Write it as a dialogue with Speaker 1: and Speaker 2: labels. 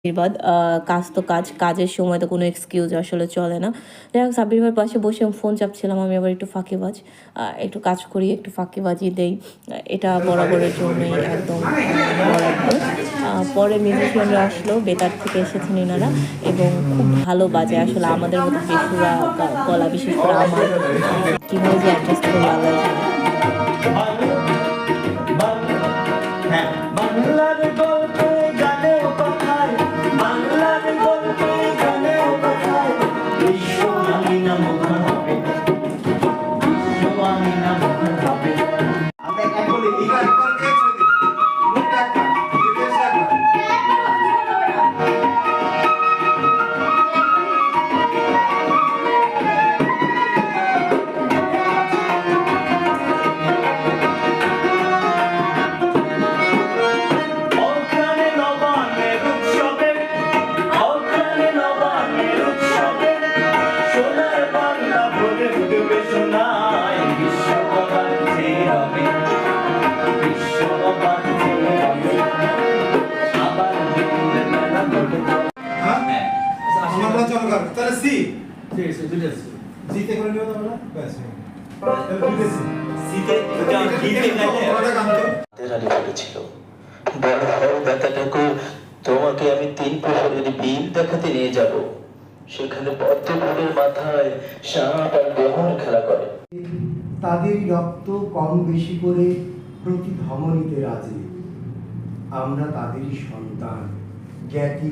Speaker 1: আশীর্বাদ। কাজ তো কাজ, কাজের সময় তো কোনো এক্সকিউজ আসলে চলে না। যাই হোক সাব্বির ভাইয়ের পাশে বসে আমি ফোন চাপছিলাম। আমি আবার একটু ফাঁকিবাজ। একটু কাজ করি, একটু ফাঁকিবাজি দেই। এটা বরাবরের জন্যই একদম বরাদ্দ। পরে মিউজিশিয়ানরা আসলো, বেতার থেকে এসেছেন ইনারা এবং খুব ভালো বাজায়। আসলে আমাদের মতো বেসুরা গলা বিশেষ করে আমার কিভাবে যে অ্যাডজাস্ট করবো আল্লাহই জানে।
Speaker 2: তোমাকে আমি 3 প্রহরের বিল দেখাতে নিয়ে যাব, সেখানে পদ্মফুলের মাথায় সাপ আর গ্রহণ খেলা করে।
Speaker 3: তাদের রক্ত কম বেশি করে প্রতি ধমনীতে রাজে, আমরা তাদেরই সন্তান জ্ঞাতি।